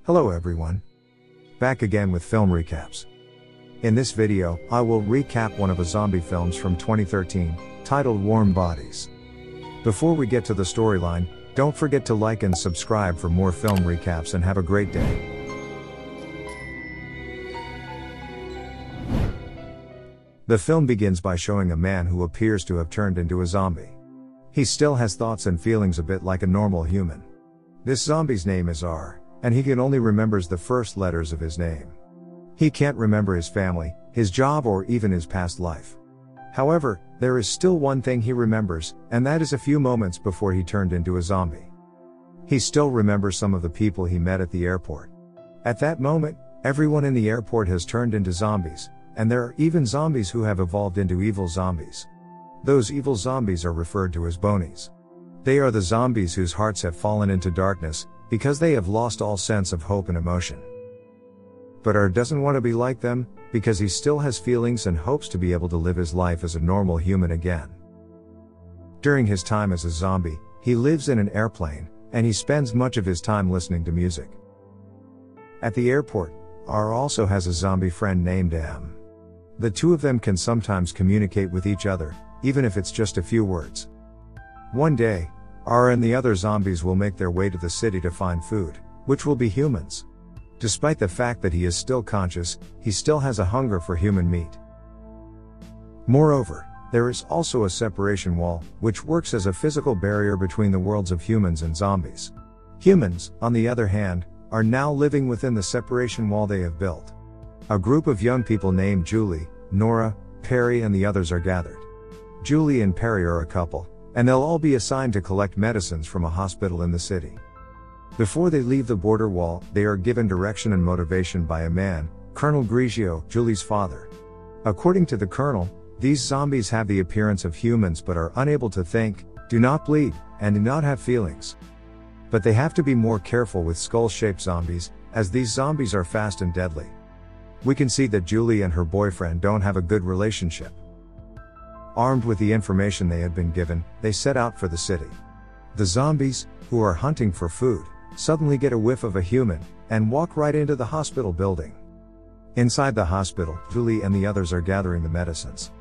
Hello everyone. Back again with film recaps. In this video, I will recap one of the zombie films from 2013, titled Warm Bodies. Before we get to the storyline, don't forget to like and subscribe for more film recaps and have a great day. The film begins by showing a man who appears to have turned into a zombie. He still has thoughts and feelings a bit like a normal human. This zombie's name is R, and he can only remembers the first letters of his name. He can't remember his family, his job, or even his past life. However, there is still one thing he remembers, and that is a few moments before he turned into a zombie. He still remembers some of the people he met at the airport. At that moment, everyone in the airport has turned into zombies, and there are even zombies who have evolved into evil zombies. Those evil zombies are referred to as bonies. They are the zombies whose hearts have fallen into darkness, because they have lost all sense of hope and emotion. But R doesn't want to be like them, because he still has feelings and hopes to be able to live his life as a normal human again. During his time as a zombie, he lives in an airplane, and he spends much of his time listening to music. At the airport, R also has a zombie friend named M. The two of them can sometimes communicate with each other, even if it's just a few words. One day, R and the other zombies will make their way to the city to find food, which will be humans. Despite the fact that he is still conscious, he still has a hunger for human meat. Moreover, there is also a separation wall, which works as a physical barrier between the worlds of humans and zombies. Humans, on the other hand, are now living within the separation wall they have built. A group of young people named Julie, Nora, Perry, and the others are gathered. Julie and Perry are a couple, and they'll all be assigned to collect medicines from a hospital in the city. Before they leave the border wall, they are given direction and motivation by a man, Colonel Grigio, Julie's father. According to the colonel, these zombies have the appearance of humans but are unable to think, do not bleed, and do not have feelings. But they have to be more careful with skull-shaped zombies, as these zombies are fast and deadly. We can see that Julie and her boyfriend don't have a good relationship. Armed with the information they had been given, they set out for the city. The zombies, who are hunting for food, suddenly get a whiff of a human, and walk right into the hospital building. Inside the hospital, Julie and the others are gathering the medicines.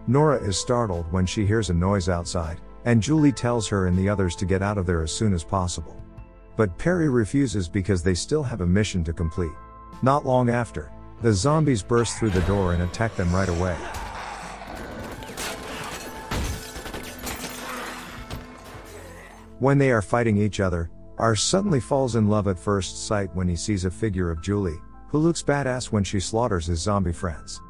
Nora is startled when she hears a noise outside, and Julie tells her and the others to get out of there as soon as possible. But Perry refuses because they still have a mission to complete. Not long after, the zombies burst through the door and attack them right away. When they are fighting each other, R suddenly falls in love at first sight when he sees a figure of Julie, who looks badass when she slaughters his zombie friends.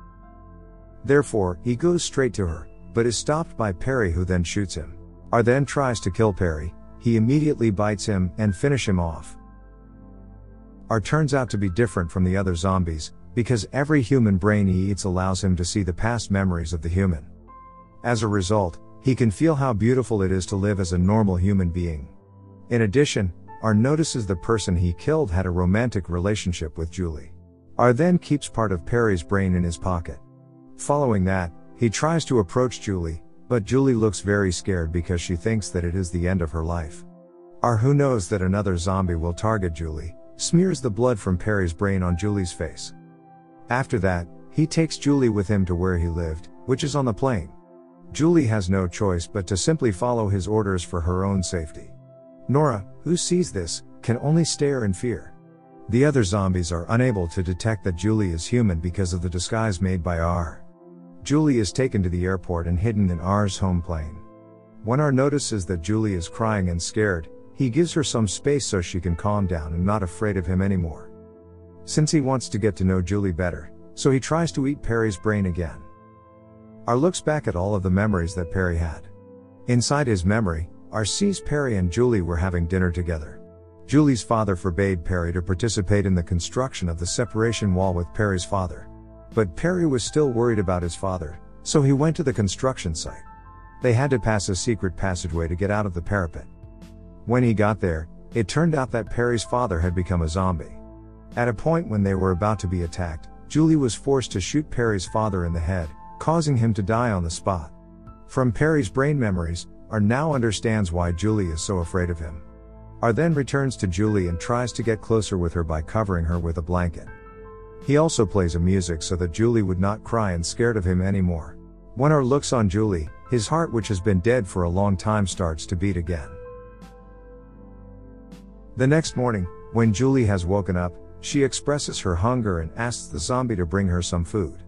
Therefore, he goes straight to her, but is stopped by Perry, who then shoots him. R then tries to kill Perry. He immediately bites him and finish him off. R turns out to be different from the other zombies, because every human brain he eats allows him to see the past memories of the human. As a result, he can feel how beautiful it is to live as a normal human being. In addition, R notices the person he killed had a romantic relationship with Julie. R then keeps part of Perry's brain in his pocket. Following that, he tries to approach Julie, but Julie looks very scared because she thinks that it is the end of her life. R, who knows that another zombie will target Julie, smears the blood from Perry's brain on Julie's face. After that, he takes Julie with him to where he lived, which is on the plane. Julie has no choice but to simply follow his orders for her own safety. Nora, who sees this, can only stare in fear. The other zombies are unable to detect that Julie is human because of the disguise made by R. Julie is taken to the airport and hidden in R's home plane. When R notices that Julie is crying and scared, he gives her some space so she can calm down and not afraid of him anymore. Since he wants to get to know Julie better, so he tries to eat Perry's brain again. R looks back at all of the memories that Perry had. Inside his memory, R sees Perry and Julie were having dinner together. Julie's father forbade Perry to participate in the construction of the separation wall with Perry's father. But Perry was still worried about his father, so he went to the construction site. They had to pass a secret passageway to get out of the parapet. When he got there, it turned out that Perry's father had become a zombie. At a point when they were about to be attacked, Julie was forced to shoot Perry's father in the head, causing him to die on the spot. From Perry's brain memories, R now understands why Julie is so afraid of him. R then returns to Julie and tries to get closer with her by covering her with a blanket. He also plays a music so that Julie would not cry and scared of him anymore. When R looks on Julie, his heart, which has been dead for a long time, starts to beat again. The next morning, when Julie has woken up, she expresses her hunger and asks the zombie to bring her some food.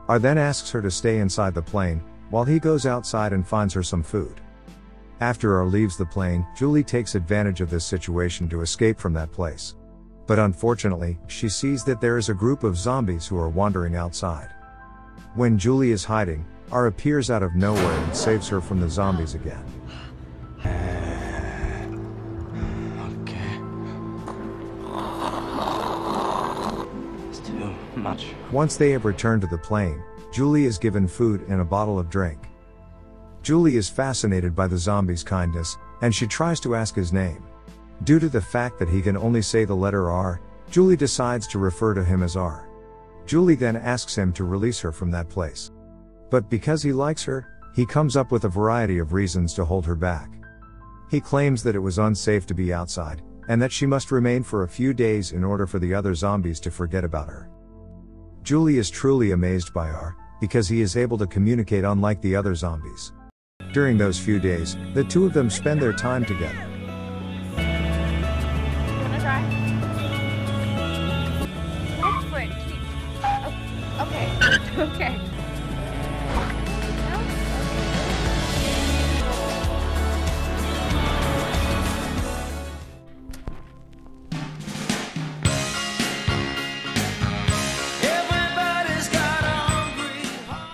R then asks her to stay inside the plane, while he goes outside and finds her some food. After R leaves the plane, Julie takes advantage of this situation to escape from that place. But unfortunately, she sees that there is a group of zombies who are wandering outside. When Julie is hiding, R appears out of nowhere and saves her from the zombies again. Okay. It's too much. Once they have returned to the plane, Julie is given food and a bottle of drink. Julie is fascinated by the zombie's kindness, and she tries to ask his name. Due to the fact that he can only say the letter R, Julie decides to refer to him as R. Julie then asks him to release her from that place. But because he likes her, he comes up with a variety of reasons to hold her back. He claims that it was unsafe to be outside, and that she must remain for a few days in order for the other zombies to forget about her. Julie is truly amazed by R, because he is able to communicate unlike the other zombies. During those few days, the two of them spend their time together. You wanna try? Wait for it. Okay. Okay.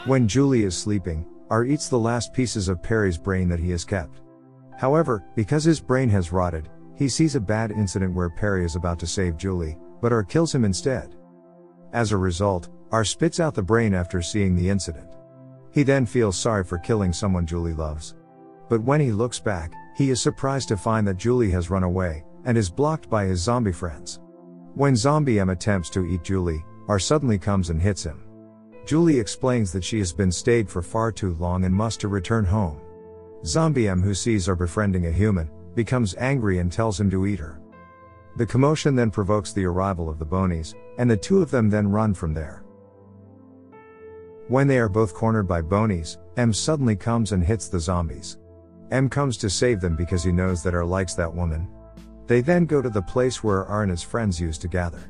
When Julie is sleeping, R eats the last pieces of Perry's brain that he has kept. However, because his brain has rotted, he sees a bad incident where Perry is about to save Julie, but R kills him instead. As a result, R spits out the brain after seeing the incident. He then feels sorry for killing someone Julie loves. But when he looks back, he is surprised to find that Julie has run away, and is blocked by his zombie friends. When Zombie M attempts to eat Julie, R suddenly comes and hits him. Julie explains that she has been stayed for far too long and must to return home. Zombie M, who sees her befriending a human, becomes angry and tells him to eat her. The commotion then provokes the arrival of the Bonies, and the two of them then run from there. When they are both cornered by Bonies, M suddenly comes and hits the zombies. M comes to save them because he knows that R likes that woman. They then go to the place where R and his friends used to gather.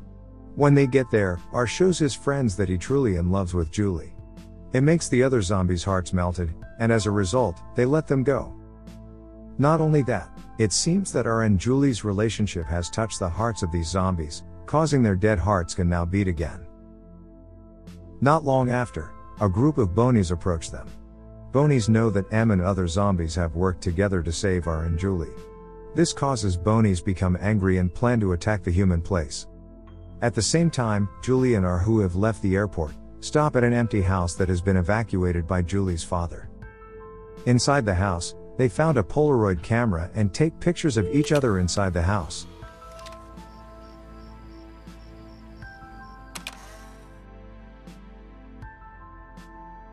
When they get there, R shows his friends that he truly in love with Julie. It makes the other zombies' hearts melted, and as a result, they let them go. Not only that, it seems that R and Julie's relationship has touched the hearts of these zombies, causing their dead hearts can now beat again. Not long after, a group of Bonies approach them. Bonies know that M and other zombies have worked together to save R and Julie. This causes Bonies become angry and plan to attack the human place. At the same time, Julie and R, who have left the airport, stop at an empty house that has been evacuated by Julie's father. Inside the house, they found a Polaroid camera and take pictures of each other inside the house.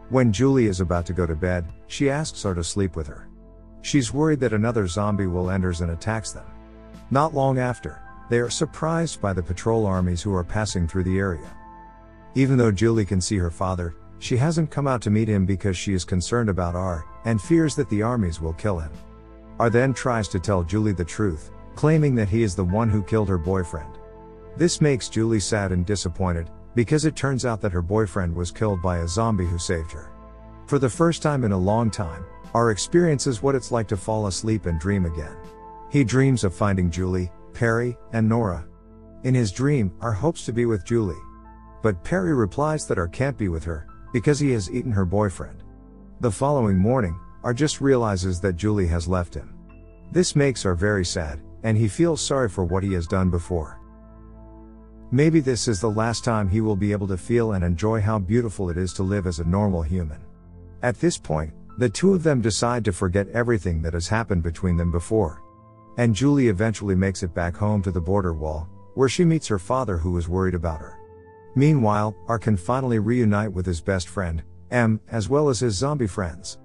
When Julie is about to go to bed, she asks R to sleep with her. She's worried that another zombie will enter and attacks them. Not long after, they are surprised by the patrol armies who are passing through the area. Even though Julie can see her father, she hasn't come out to meet him because she is concerned about R, and fears that the armies will kill him. R then tries to tell Julie the truth, claiming that he is the one who killed her boyfriend. This makes Julie sad and disappointed, because it turns out that her boyfriend was killed by a zombie who saved her. For the first time in a long time, R experiences what it's like to fall asleep and dream again. He dreams of finding Julie, Perry, and Nora. In his dream, R hopes to be with Julie. But Perry replies that R can't be with her, because he has eaten her boyfriend. The following morning, R just realizes that Julie has left him. This makes R very sad, and he feels sorry for what he has done before. Maybe this is the last time he will be able to feel and enjoy how beautiful it is to live as a normal human. At this point, the two of them decide to forget everything that has happened between them before. And Julie eventually makes it back home to the border wall, where she meets her father, who is worried about her. Meanwhile, R can finally reunite with his best friend, M, as well as his zombie friends.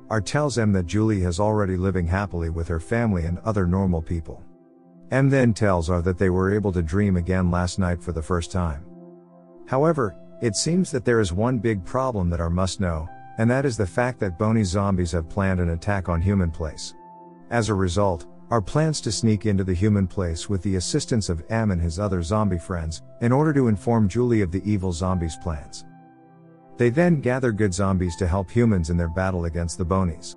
R tells M that Julie has already living happily with her family and other normal people. M then tells R that they were able to dream again last night for the first time. However, it seems that there is one big problem that R must know, and that is the fact that bony zombies have planned an attack on human place. As a result, R plans to sneak into the human place with the assistance of M and his other zombie friends, in order to inform Julie of the evil zombies' plans. They then gather good zombies to help humans in their battle against the bonies.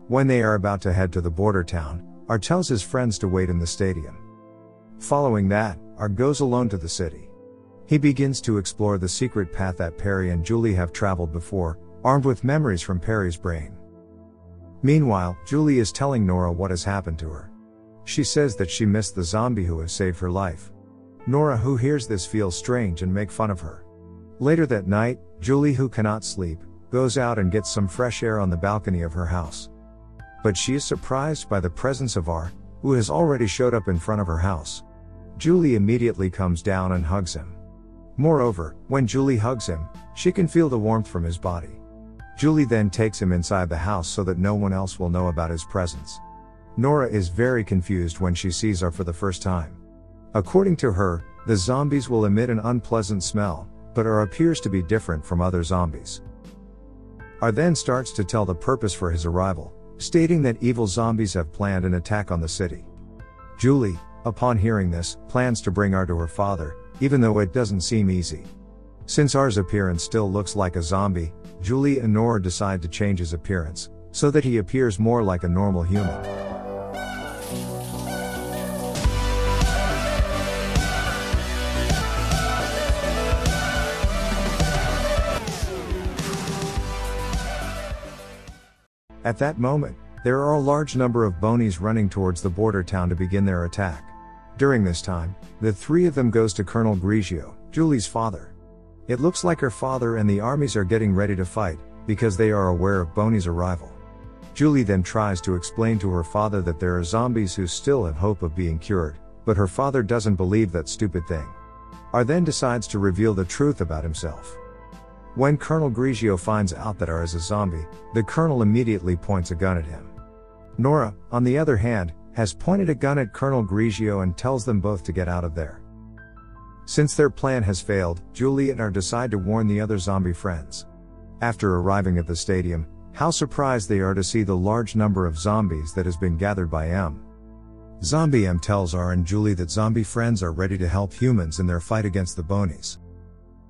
When they are about to head to the border town, R tells his friends to wait in the stadium. Following that, R goes alone to the city. He begins to explore the secret path that Perry and Julie have traveled before, armed with memories from Perry's brain. Meanwhile, Julie is telling Nora what has happened to her. She says that she missed the zombie who has saved her life. Nora, who hears this, feels strange and make fun of her. Later that night, Julie, who cannot sleep, goes out and gets some fresh air on the balcony of her house. But she is surprised by the presence of R, who has already showed up in front of her house. Julie immediately comes down and hugs him. Moreover, when Julie hugs him, she can feel the warmth from his body. Julie then takes him inside the house so that no one else will know about his presence. Nora is very confused when she sees R for the first time. According to her, the zombies will emit an unpleasant smell, but R appears to be different from other zombies. R then starts to tell the purpose for his arrival, stating that evil zombies have planned an attack on the city. Julie, upon hearing this, plans to bring R to her father, even though it doesn't seem easy. Since R's appearance still looks like a zombie, Julie and Nora decide to change his appearance, so that he appears more like a normal human. At that moment, there are a large number of bonies running towards the border town to begin their attack. During this time, the three of them goes to Colonel Grigio, Julie's father. It looks like her father and the armies are getting ready to fight, because they are aware of Boney's arrival. Julie then tries to explain to her father that there are zombies who still have hope of being cured, but her father doesn't believe that stupid thing. R then decides to reveal the truth about himself. When Colonel Grigio finds out that R is a zombie, the colonel immediately points a gun at him. Nora, on the other hand, has pointed a gun at Colonel Grigio and tells them both to get out of there. Since their plan has failed, Julie and R decide to warn the other zombie friends. After arriving at the stadium, how surprised they are to see the large number of zombies that has been gathered by M. Zombie M tells R and Julie that zombie friends are ready to help humans in their fight against the bonies.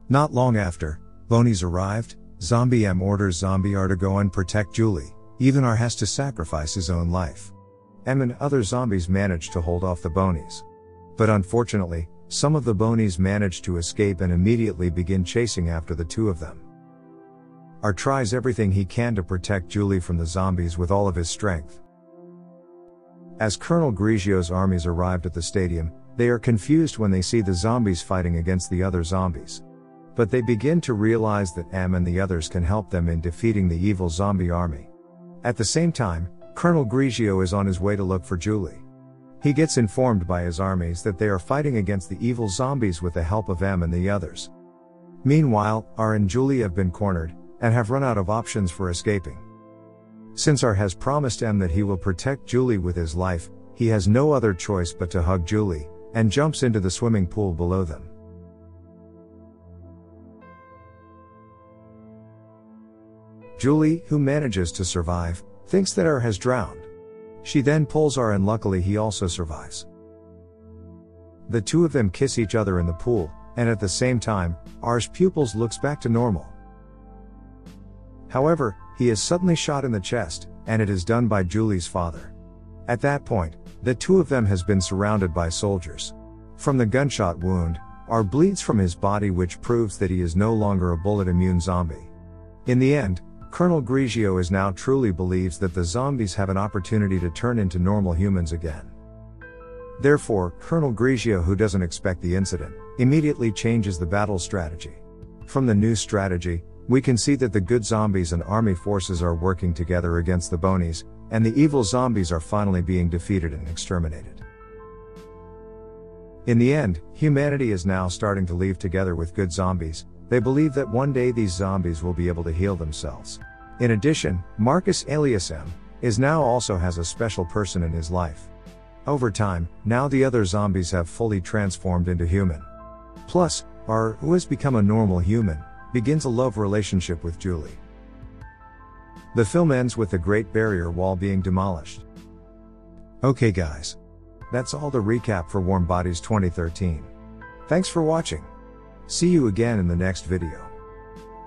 Not long after, bonies arrived, Zombie M orders Zombie R to go and protect Julie, even R has to sacrifice his own life. M and other zombies manage to hold off the bonies. But unfortunately, some of the bonies manage to escape and immediately begin chasing after the two of them. R tries everything he can to protect Julie from the zombies with all of his strength. As Colonel Grigio's armies arrived at the stadium, they are confused when they see the zombies fighting against the other zombies. But they begin to realize that M and the others can help them in defeating the evil zombie army. At the same time, Colonel Grigio is on his way to look for Julie. He gets informed by his armies that they are fighting against the evil zombies with the help of M and the others. Meanwhile, R and Julie have been cornered, and have run out of options for escaping. Since R has promised M that he will protect Julie with his life, he has no other choice but to hug Julie, and jumps into the swimming pool below them. Julie, who manages to survive, thinks that R has drowned. She then pulls R and luckily he also survives. The two of them kiss each other in the pool, and at the same time, R's pupils looks back to normal. However, he is suddenly shot in the chest, and it is done by Julie's father. At that point, the two of them has been surrounded by soldiers. From the gunshot wound, R bleeds from his body, which proves that he is no longer a bullet-immune zombie. In the end, Colonel Grigio is now truly believes that the zombies have an opportunity to turn into normal humans again. Therefore, Colonel Grigio, who doesn't expect the incident, immediately changes the battle strategy. From the new strategy, we can see that the good zombies and army forces are working together against the bonies, and the evil zombies are finally being defeated and exterminated. In the end, humanity is now starting to leave together with good zombies. They believe that one day these zombies will be able to heal themselves. In addition, Marcus alias M is now also has a special person in his life. Over time, now the other zombies have fully transformed into human. Plus, R, who has become a normal human, begins a love relationship with Julie. The film ends with the Great Barrier Wall being demolished. Okay guys. That's all the recap for Warm Bodies 2013. Thanks for watching. See you again in the next video.